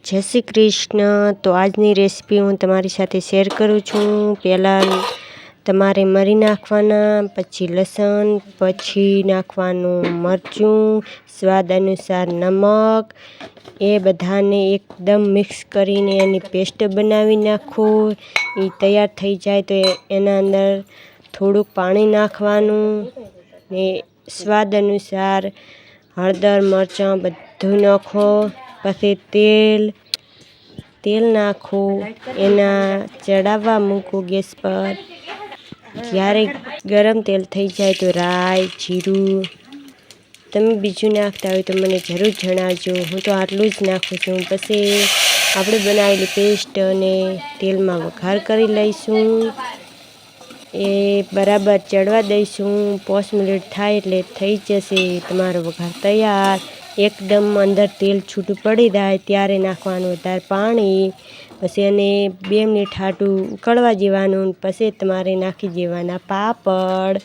જય શ્રી કૃષ્ણ। તો આજની રેસીપી હું તમારી સાથે શેર કરું છું। પહેલાં તમારે મરી નાખવાના, પછી લસણ, પછી નાખવાનું મરચું, સ્વાદ અનુસાર નમક, એ બધાને એકદમ મિક્સ કરીને એની પેસ્ટ બનાવી નાખો। એ તૈયાર થઈ જાય તો એના અંદર થોડુંક પાણી નાખવાનું ને સ્વાદ અનુસાર હળદર મરચાં બધું નાખો। પછી તેલ નાખો, એના ચડાવવા મૂકો ગેસ પર। જ્યારે ગરમ તેલ થઈ જાય તો રાઈ જીરું, તમે બીજું નાખતા હોય તો મને જરૂર જણાવજો। હું તો આટલું જ નાખું છું। પછી આપણે બનાવેલી પેસ્ટ અને તેલમાં વઘાર કરી લઈશું। એ બરાબર ચડવા દઈશું। 5 મિનિટ થાય એટલે થઈ જશે તમારો વઘાર તૈયાર। એકદમ અંદર તેલ છૂટું પડી જાય ત્યારે નાખવાનું વધારે પાણી। પછી એને 2 મિનિટ હાટું ઉકળવા દેવાનું। પછી તમારે નાખી દેવાના પાપડ।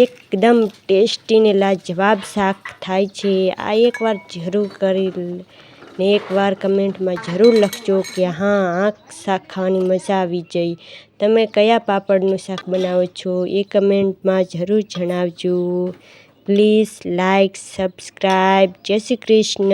એકદમ ટેસ્ટી ને લાજવાબ શાક થાય છે। આ એકવાર જરૂર કરી ને એકવાર કમેન્ટમાં જરૂર લખજો કે હા આ શાક ખાવાની મજા આવી જઈ। તમે કયા પાપડનું શાક બનાવો છો એ કમેન્ટમાં જરૂર જણાવજો। Please like subscribe. જય શ્રી કૃષ્ણ।